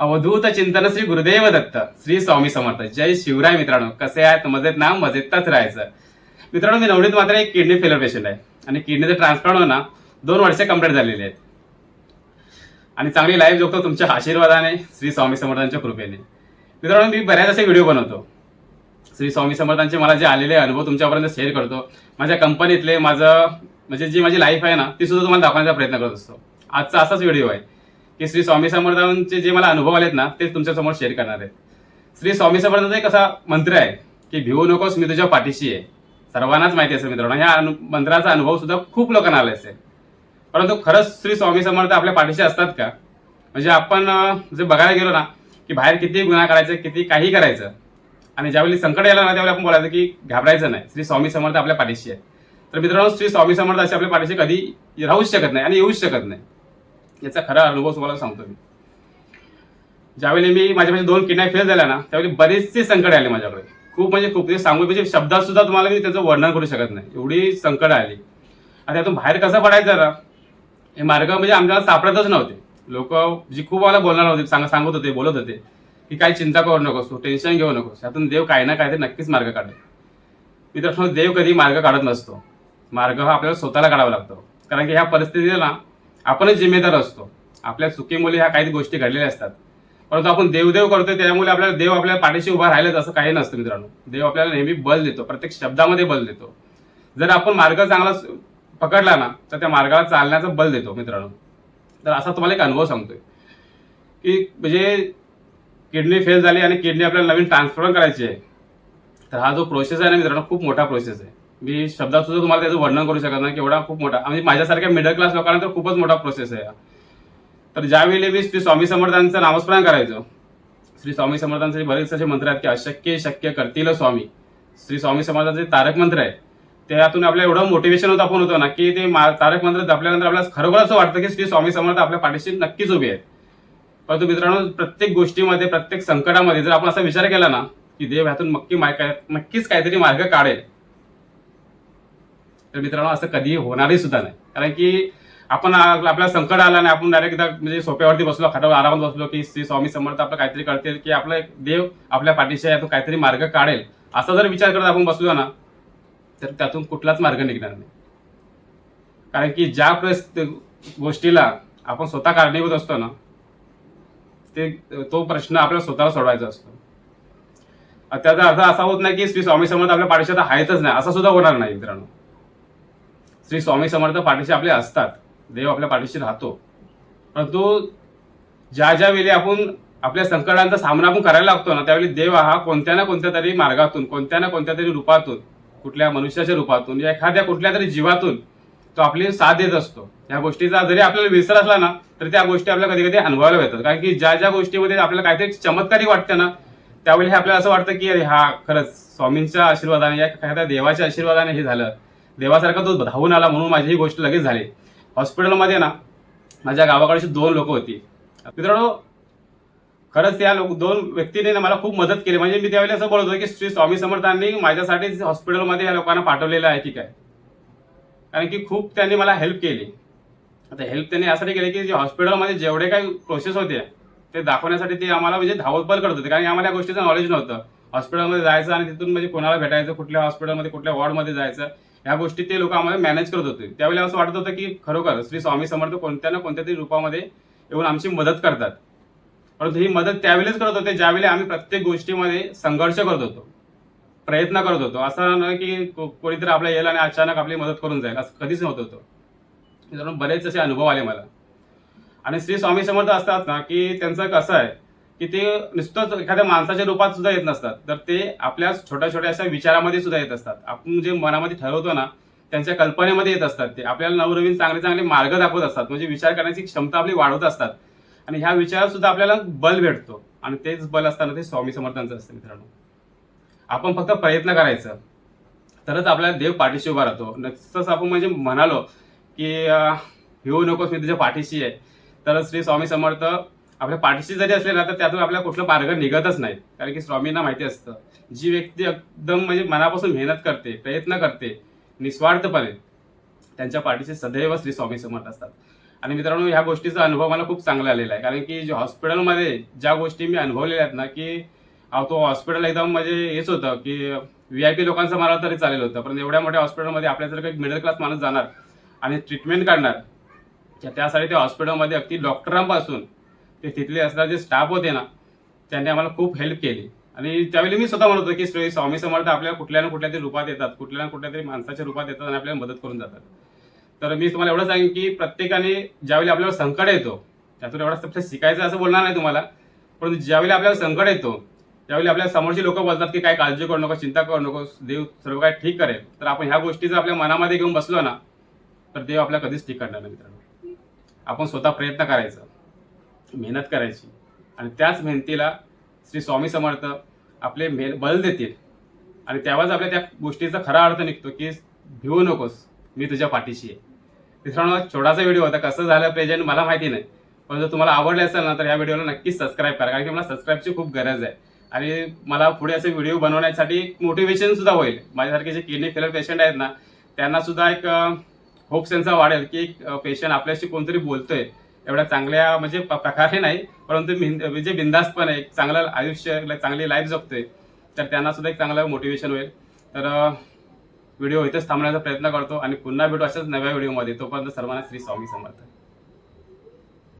अवधूत चिंतन श्री गुरुदेव दत्त. श्री स्वामी समर्थ. जय शिवराय. मित्रांनो, कसे आहेत? मजेत ना? मजेतच राहायचं. मित्रांनो, मी नवनीत मात्र एक किडनी फेलर पेशंट आहे आणि किडनीचं ट्रान्सप्लांट होऊन 2 वर्ष कंप्लीट झालेली आहेत आणि चांगली लाईफ जगतो तुमच्या आशीर्वादाने, श्री स्वामी समर्थांच्या कृपेने. मित्रांनो, मी बऱ्याच असे व्हिडिओ बनवतो. श्री स्वामी समर्थांचे मला जे आलेले अनुभव तुमच्यापर्यंत शेअर करतो. माझ्या कंपनीतले माझं म्हणजे जी माझी लाईफ आहे ना, ती सुद्धा तुम्हाला दाखवण्याचा प्रयत्न करत असतो. आजचा असाच व्हिडिओ आहे की श्री स्वामी समर्थांचे जे मला अनुभव आलेत ना, ते तुमच्यासमोर शेअर करणार आहेत. श्री स्वामी समर्थांचा एक असा मंत्र आहे की भिवू नकोस, मी तुझ्या पाठीशी आहे. सर्वांनाच माहिती असेल मित्रांनो, ह्या मंत्राचा अनुभव सुद्धा खूप लोकांना आला असेल. परंतु खरंच श्री स्वामी समर्थ आपल्या पाठीशी असतात का? म्हणजे आपण जे बघायला गेलो ना की बाहेर किती गुन्हा करायचं, किती काही करायचं, आणि ज्यावेळी संकट यायला ना त्यावेळी आपण बोलायचं की घाबरायचं नाही, श्री स्वामी समर्थ आपल्या पाठीशी आहे. तर मित्रांनो, श्री स्वामी समर्थ असे आपल्या पाठीशी कधी राहूच शकत नाही आणि येऊच शकत नाही. याचा खरा अनुभव तुम्हाला सांगतो मी. ज्यावेळी मी माझ्या 2 किडन्या फेल झाल्या ना, त्यावेळी बरेचसे संकट आले माझ्याकडे. खूप म्हणजे खूप, ते सांगू म्हणजे शब्दात सुद्धा तुम्हाला मी त्याचं वर्णन करू शकत नाही, एवढी संकट आली. आणि त्यातून बाहेर कसं पडायचं ना, हे मार्ग म्हणजे आमच्याला सापडतच नव्हते. लोक जी खूप मला बोलणार होते, सांगत होते, बोलत होते की काही चिंता करू नकोस, तू टेन्शन घेऊ नकोस, यातून देव काही ना काहीतरी नक्कीच मार्ग काढेल. मित्रांनो, देव कधी मार्ग काढत नसतो. मार्ग हा आपल्याला स्वतःला काढावा लागतो. कारण की ह्या परिस्थितीला ना आपणच जिम्मेदार असतो. आपल्या चुकीमुळे ह्या काही गोष्टी घडलेल्या असतात. परंतु आपण देवदेव करतोय, त्यामुळे आपल्याला देव आपल्या पाठीशी उभा राहिलेच असं काही नसतं मित्रांनो. देव आपल्याला नेहमी बल देतो, प्रत्येक शब्दामध्ये बल देतो. जर आपण मार्ग चांगला पकडला ना, तर त्या मार्गाला चालण्याचं बल देतो मित्रांनो. तर असा तुम्हाला एक अनुभव सांगतोय की म्हणजे किडनी फेल झाली आणि किडनी आपल्याला नवीन ट्रान्सप्लांट करायची आहे. तर हा जो प्रोसेस आहे ना मित्रांनो, खूप मोठा प्रोसेस आहे. मी शब्दात सुद्धा तुम्हाला त्याचं वर्णन करू शकत नाही, केवढा खूप मोठा. म्हणजे माझ्यासारख्या मिडल क्लास लोकांना तर खूपच मोठा प्रोसेस आहे. तर ज्यावेळी मी श्री स्वामी समर्थांचं नामस्मरण करायचो, श्री स्वामी समर्थांचे बरेच असे मंत्र आहेत की अशक्य शक्य करतील स्वामी. श्री स्वामी समर्थांचे तारक मंत्र आहे. त्यातून आपल्याला एवढं मोटिवेशन होतो ना की ते तारक मंत्र जपल्यानंतर आपल्याला खरोखर असं वाटतं की श्री स्वामी समर्थ आपल्या पाठीशी नक्कीच उभी आहेत. परंतु मित्रांनो, प्रत्येक गोष्टीमध्ये, प्रत्येक संकटामध्ये जर आपण असा विचार केला ना की देव ह्यातून नक्कीच काहीतरी मार्ग काढेल, तर मित्रांनो असं कधीही होणारही सुद्धा नाही. कारण की आपण आपल्याला संकट आला आणि आपण डायरेक्ट म्हणजे सोप्यावरती बसलो, खाटावर आरामात बसलो की श्री स्वामी समर्थ आपलं काहीतरी करतील, की आपला देव आपल्या पाठीशी आहे, तो काहीतरी मार्ग काढेल, असा जर विचार करत आपण बसलो ना, तर त्यातून कुठलाच मार्ग निघणार नाही. कारण की ज्या गोष्टीला आपण स्वतः कारणीभूत असतो ना, तो प्रश्न आपल्याला स्वतःला सोडवायचा असतो. त्याचा अर्थ असा होत नाही की श्री स्वामी समर्थ आपल्या पाठीशी आता आहेतच नाही, असं सुद्धा होणार नाही मित्रांनो. श्री स्वामी समर्थ पाठीशी आपले असतात, देव आपल्या पाठीशी राहतो. परंतु ज्या वेळी आपण आपल्या संकटांचा सामना आपण करायला लागतो ना, त्यावेळी देव हा कोणत्या ना कोणत्या तरी मार्गातून, कोणत्या ना कोणत्या तरी रूपातून, कुठल्या मनुष्याच्या रूपातून या एखाद्या कुठल्या तरी जीवातून तो आपली साथ देत असतो. या गोष्टीचा जरी आपल्याला विसर असला ना, तर त्या गोष्टी आपल्याला कधी कधी अनुभवायला येतात. कारण की ज्या गोष्टीमध्ये आपल्याला काहीतरी चमत्कारी वाटतं ना, त्यावेळी आपल्याला असं वाटतं की अरे हा खरंच स्वामींच्या आशीर्वादाने या एखाद्या देवाच्या आशीर्वादाने हे झालं, देवासारखा तो धावून आला म्हणून माझी ही गोष्ट लगेच झाली. हॉस्पिटलमध्ये ना माझ्या गावाकडची 2 लोक होती मित्रांनो. खरंच त्या 2 व्यक्तीने ना मला खूप मदत केली. म्हणजे मी त्यावेळी असं बोलत होतो की श्री स्वामी समर्थांनी माझ्यासाठी हॉस्पिटलमध्ये या लोकांना पाठवलेलं आहे की काय. कारण की खूप त्यांनी मला हेल्प केली. आता हेल्प त्यांनी यासाठी केली की हॉस्पिटलमध्ये जेवढे काही प्रोसेस होते ते दाखवण्यासाठी ते आम्हाला म्हणजे धावपळ करत होते. कारण की आम्हाला या गोष्टीचं नॉलेज नव्हतं. हॉस्पिटलमध्ये जायचं आणि तिथून म्हणजे कोणाला भेटायचं, कुठल्या हॉस्पिटलमध्ये, कुठल्या वॉर्डमध्ये जायचं, या गोष्टी ते लोक आम्हाला मॅनेज करत होते. त्यावेळी असं वाटत होतं की खरोखर श्री स्वामी समर्थ कोणत्या ना कोणत्या तरी रूपामध्ये येऊन आमची मदत करतात. परंतु ही मदत त्यावेळेस करत होते ज्यावेळी आम्ही प्रत्येक गोष्टीमध्ये संघर्ष करत होतो, प्रयत्न करत होतो. असं नाही की कोणीतरी आपल्या येईल आणि अचानक आपली मदत करून जाईल, असं कधीच नव्हतं होतं. मित्रांनो, बरेच असे अनुभव आले मला. आणि श्री स्वामी समर्थ असतात ना की त्यांचं कसं आहे की ते नुसतंच एखाद्या माणसाच्या रूपात सुद्धा येत नसतात, तर ते आपल्या छोट्या छोट्या अशा विचारामध्ये सुद्धा येत असतात. आपण जे मनामध्ये ठरवतो ना, त्यांच्या कल्पनेमध्ये येत असतात. ते आपल्याला नवनवीन चांगले चांगले मार्ग दाखवत असतात. म्हणजे विचार करण्याची क्षमता आपली वाढवत असतात आणि ह्या विचारात सुद्धा आपल्याला बल भेटतो. आणि तेच बल असताना ते स्वामी समर्थांचं असतं मित्रांनो. आपण फक्त प्रयत्न करायचं, तरच आपल्याला देव पाठीशी उभा राहतो. नसतंच आपण म्हणजे म्हणालो की भिवू नकोस, मी तुझ्या पाठीशी आहे, तर श्री स्वामी समर्थ आपल्या पाठीशी जरी असले ना, तर त्यातून आपल्याला कुठलं मार्ग निघतच नाही. कारण की स्वामींना माहिती असतं, जी व्यक्ती एकदम म्हणजे मनापासून मेहनत करते, प्रयत्न करते निस्वार्थपणे, त्यांच्या पाठीशी सदैव श्री स्वामी समर्थ असतात. आणि मित्रांनो, ह्या गोष्टीचा अनुभव मला खूप चांगला आलेला आहे. कारण की जे हॉस्पिटलमध्ये ज्या गोष्टी मी अनुभवलेल्या आहेत ना, की तो हॉस्पिटल एकदम म्हणजे हेच होतं, की VIP लोकांचं मला तरी चालेल होतं. पण एवढ्या मोठ्या हॉस्पिटलमध्ये आपल्यासारखं एक मिडल क्लास माणूस जाणार आणि ट्रीटमेंट करणार, त्यासाठी त्या हॉस्पिटलमध्ये अगदी डॉक्टरांपासून ते तिथले असणारे जे स्टाफ होते ना, त्यांनी आम्हाला खूप हेल्प केली. आणि त्यावेळी मी स्वतः म्हणत होतो, की श्री स्वामी समर्थ आपल्याला कुठल्या ना कुठल्या तरी रूपात येतात, कुठल्या ना कुठल्या तरी माणसाच्या रूपात येतात आणि आपल्याला मदत करून जातात. तर मी तुम्हाला एवढं सांगेन, की प्रत्येकाने ज्यावेळी आपल्याला संकट येतो, त्यातून एवढं फक्त शिकायचं असं बोलणार नाही तुम्हाला, परंतु ज्यावेळी आपल्याला संकट येतो, त्यावेळी आपल्याला समोरची लोक बोलतात, की काय काळजी करू नको, चिंता करू नको, देव सर्व काही ठीक करेल. तर आपण ह्या गोष्टी जर आपल्या मनामध्ये घेऊन बसलो ना, तर देव आपल्याला कधीच ठीक करणार नाही मित्रांनो. आपण स्वतः प्रयत्न करायचा, मेहनत करायची आणि त्याच मेहनतीला श्री स्वामी समर्थ आपले बल देतील आणि तेव्हाच आपल्या त्या गोष्टीचा खरा अर्थ निघतो, की भिवू नकोस, मी तुझ्या पाठीशी आहे. मित्रांनो, छोटासा व्हिडिओ होता, कसं झालं प्रेझेंट मला माहिती नाही, पण जर तुम्हाला आवडले असेल ना, तर ह्या व्हिडिओला नक्कीच सबस्क्राईब करा, कारण की मला सबस्क्राईबची खूप गरज आहे आणि मला पुढे असे व्हिडिओ बनवण्यासाठी मोटिवेशन सुद्धा होईल. माझ्यासारखे जे किडनी फेलर पेशंट आहेत ना, त्यांना सुद्धा एक होप त्यांचा वाढेल, की एक पेशंट आपल्याशी कोणतरी बोलतोय एवढ्या चांगल्या म्हणजे प्रकारे नाही, परंतु म्हणजे बिंदास्तपणे एक चांगलं आयुष्य, चांगली लाईफ जगतोय, तर त्यांना सुद्धा एक चांगलं मोटिवेशन होईल. तर व्हिडिओ इथेच थांबण्याचा प्रयत्न करतो आणि पुन्हा भेटू अशाच नव्या व्हिडिओमध्ये. तोपर्यंत सर्वांना श्री स्वामी समर्थ.